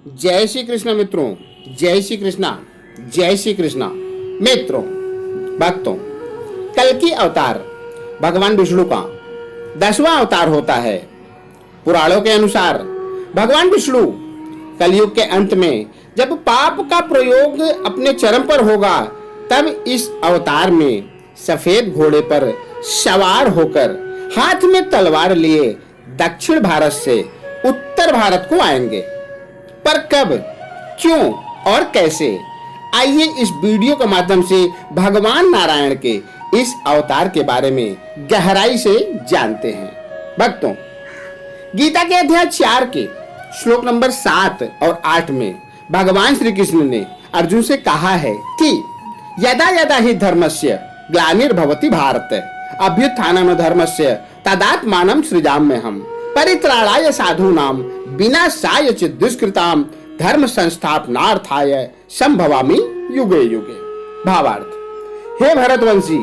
जय श्री कृष्ण मित्रों, जय श्री कृष्णा, जय श्री कृष्णा। मित्रों, भक्तों, कल्कि अवतार भगवान विष्णु का 10वां अवतार होता है। पुराणों के अनुसार भगवान विष्णु कलयुग के अंत में जब पाप का प्रयोग अपने चरम पर होगा, तब इस अवतार में सफेद घोड़े पर सवार होकर हाथ में तलवार लिए दक्षिण भारत से उत्तर भारत को आएंगे। पर कब, क्यों और कैसे, आइए इस वीडियो के माध्यम से भगवान नारायण के इस अवतार के बारे में गहराई से जानते हैं। भक्तों, गीता के अध्याय 4 के श्लोक नंबर 7 और 8 में भगवान श्री कृष्ण ने अर्जुन से कहा है कि यदा यदा हि धर्मस्य ग्लानिर्भवति भारत अभ्युत्थानम् धर्मस्य तदात्मानं सृजाम्यहम् परित्राणाय साधूनां विनाशाय च दुष्कृतां धर्म संस्थापनार्थाय संभवामि युगे युगे। भावार्थ, हे भरतवंशी,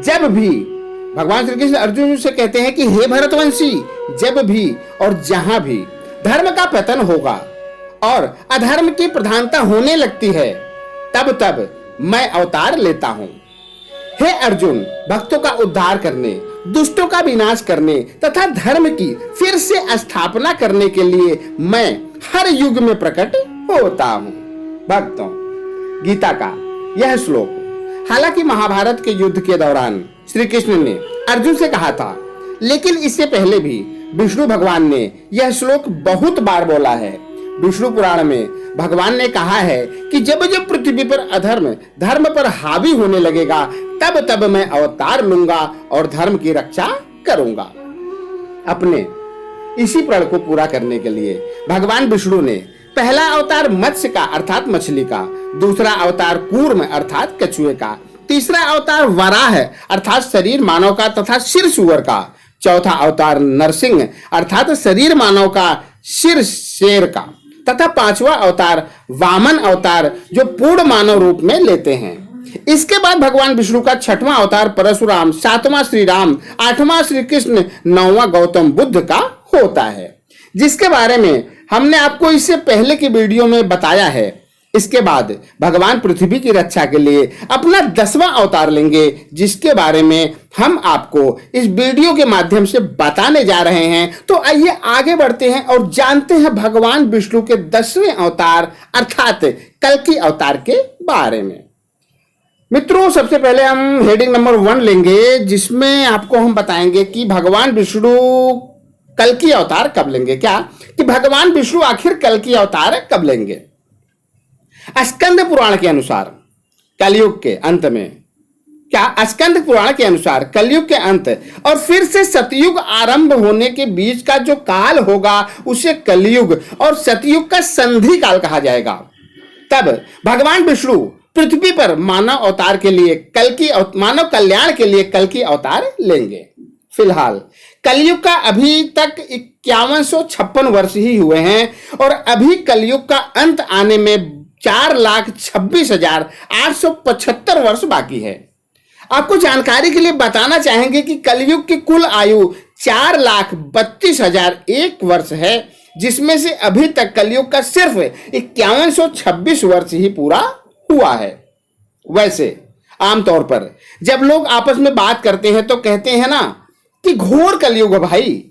जब भी भगवान श्री कृष्ण अर्जुन से कहते हैं कि हे भरतवंशी, जब भी और जहां भी धर्म का पतन होगा और अधर्म की प्रधानता होने लगती है, तब तब मैं अवतार लेता हूं। हे अर्जुन, भक्तों का उद्धार करने, दुष्टों का विनाश करने तथा धर्म की फिर से स्थापना करने के लिए मैं हर युग में प्रकट होता हूं। भक्तों, गीता का यह श्लोक हालांकि महाभारत के युद्ध के दौरान श्री कृष्ण ने अर्जुन से कहा था, लेकिन इससे पहले भी विष्णु भगवान ने यह श्लोक बहुत बार बोला है। विष्णु पुराण में भगवान ने कहा है कि जब जब पृथ्वी पर अधर्म धर्म पर हावी होने लगेगा, तब तब मैं अवतार लूंगा और धर्म की रक्षा करूंगा। अपने इसी प्रण को पूरा करने के लिए भगवान विष्णु ने पहला अवतार मत्स्य का अर्थात मछली का, दूसरा अवतार कूर्म अर्थात कछुए का, तीसरा अवतार वराह अर्थात शरीर मानव का तथा सिर सुअर का, चौथा अवतार नरसिंह अर्थात शरीर मानव का सिर शेर का, तथा पांचवा अवतार वामन अवतार जो पूर्ण मानव रूप में लेते हैं। इसके बाद भगवान विष्णु का 6वां अवतार परशुराम, 7वां श्री राम, 8वां श्री कृष्ण, 9वां गौतम बुद्ध का होता है, जिसके बारे में हमने आपको इससे पहले की वीडियो में बताया है। इसके बाद भगवान पृथ्वी की रक्षा के लिए अपना 10वां अवतार लेंगे, जिसके बारे में हम आपको इस वीडियो के माध्यम से बताने जा रहे हैं। तो आइए आगे बढ़ते हैं और जानते हैं भगवान विष्णु के 10वें अवतार अर्थात कल्कि अवतार के बारे में। मित्रों, सबसे पहले हम हेडिंग नंबर 1 लेंगे, जिसमें आपको हम बताएंगे कि भगवान विष्णु कल्कि अवतार कब लेंगे। क्या कि भगवान विष्णु आखिर कल्कि अवतार कब लेंगे। स्कंद पुराण के अनुसार कलयुग के अंत में, स्कंद पुराण के अनुसार कलयुग के अंत और फिर से सतयुग आरंभ होने के बीच का जो काल होगा, उसे कलयुग और सतयुग का संधि काल कहा जाएगा। तब भगवान विष्णु पृथ्वी पर मानव अवतार के लिए मानव कल्याण के लिए कल्कि अवतार लेंगे। फिलहाल कलयुग का अभी तक 5156 वर्ष ही हुए हैं और अभी कलयुग का अंत आने में 4,26,875 वर्ष बाकी है। आपको जानकारी के लिए बताना चाहेंगे कि कलयुग की कुल आयु 4,32,001 वर्ष है, जिसमें से अभी तक कलयुग का सिर्फ 5126 वर्ष ही पूरा हुआ है। वैसे आमतौर पर जब लोग आपस में बात करते हैं तो कहते हैं ना कि घोर कलयुग है भाई।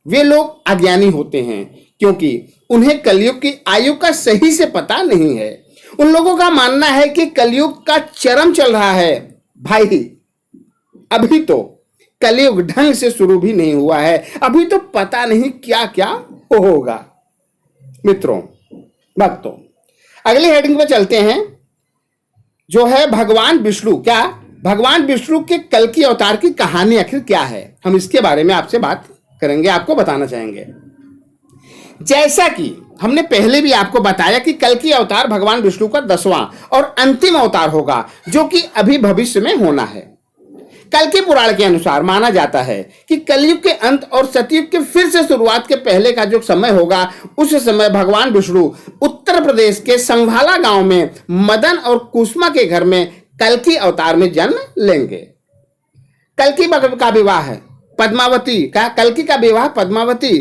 वे लोग अज्ञानी होते हैं, क्योंकि उन्हें कलयुग की आयु का सही से पता नहीं है। उन लोगों का मानना है कि कलयुग का चरम चल रहा है। भाई, अभी तो कलयुग ढंग से शुरू भी नहीं हुआ है, अभी तो पता नहीं क्या क्या होगा। मित्रों, भक्तों, अगली हेडिंग पे चलते हैं, जो है भगवान विष्णु। भगवान विष्णु के कल्कि अवतार की कहानी आखिर क्या है, हम इसके बारे में आपसे बात करेंगे, आपको बताना चाहेंगे। जैसा कि हमने पहले भी आपको बताया कि कल्कि अवतार भगवान विष्णु का 10वां और अंतिम अवतार होगा, जो कि अभी भविष्य में होना है। कल्कि पुराण के अनुसार माना जाता है कि कलयुग के अंत और सतयुग के फिर से शुरुआत के पहले का जो समय होगा, उस समय भगवान विष्णु उत्तर प्रदेश के संभाला गांव में मदन और कुसुमा के घर में कल्कि अवतार में जन्म लेंगे। कल्कि का विवाह पद्मावती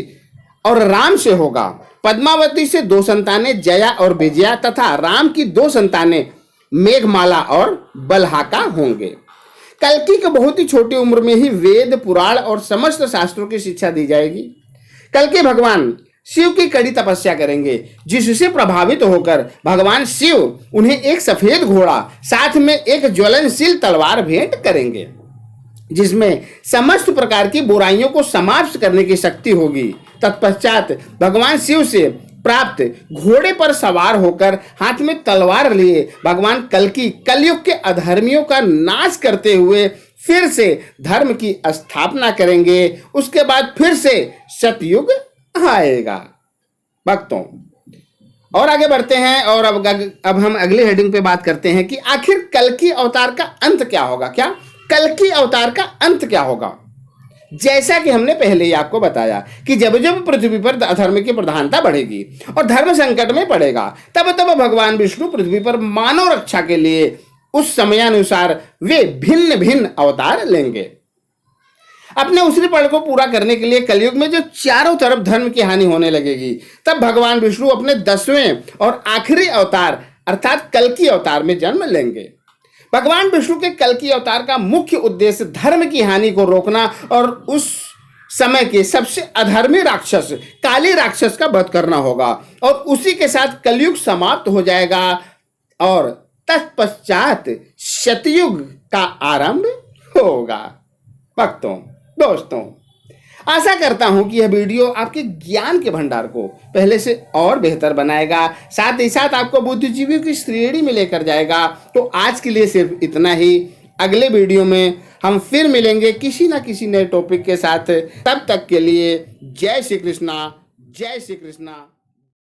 और राम से होगा। पद्मावती से 2 संतानें जया और विजया तथा राम की 2 संतानें मेघमाला और बलहाका होंगे। कल्कि को बहुत ही छोटी उम्र में ही वेद, पुराण और समस्त शास्त्रों की शिक्षा दी जाएगी। कल्कि भगवान शिव की कड़ी तपस्या करेंगे, जिससे प्रभावित होकर भगवान शिव उन्हें एक सफेद घोड़ा साथ में एक ज्वलनशील तलवार भेंट करेंगे, जिसमें समस्त प्रकार की बुराइयों को समाप्त करने की शक्ति होगी। तत्पश्चात भगवान शिव से प्राप्त घोड़े पर सवार होकर हाथ में तलवार लिए भगवान कल्कि कलयुग के अधर्मियों का नाश करते हुए फिर से धर्म की स्थापना करेंगे। उसके बाद फिर से सतयुग आएगा। भक्तों, और आगे बढ़ते हैं और अब हम अगले हेडिंग पे बात करते हैं कि आखिर कल्कि अवतार का अंत क्या होगा। क्या कल्कि अवतार का अंत क्या होगा? जैसा कि हमने पहले ही आपको बताया कि जब जब पृथ्वी पर अधर्म की प्रधानता बढ़ेगी और धर्म संकट में पड़ेगा, तब तब भगवान विष्णु पृथ्वी पर मानव रक्षा के लिए उस समयानुसार वे भिन्न भिन्न अवतार लेंगे। अपने उसी पल को पूरा करने के लिए कलयुग में जो चारों तरफ धर्म की हानि होने लगेगी, तब भगवान विष्णु अपने 10वें और आखिरी अवतार अर्थात कल्कि अवतार में जन्म लेंगे। भगवान विष्णु के कल्कि अवतार का मुख्य उद्देश्य धर्म की हानि को रोकना और उस समय के सबसे अधर्मी राक्षस काली राक्षस का वध करना होगा, और उसी के साथ कलयुग समाप्त हो जाएगा और तत्पश्चात सतयुग का आरंभ होगा। भक्तों, दोस्तों, आशा करता हूं कि यह वीडियो आपके ज्ञान के भंडार को पहले से और बेहतर बनाएगा, साथ ही साथ आपको बुद्धिजीवियों की श्रेणी में लेकर जाएगा। तो आज के लिए सिर्फ इतना ही। अगले वीडियो में हम फिर मिलेंगे किसी ना किसी नए टॉपिक के साथ। तब तक के लिए जय श्री कृष्णा, जय श्री कृष्णा।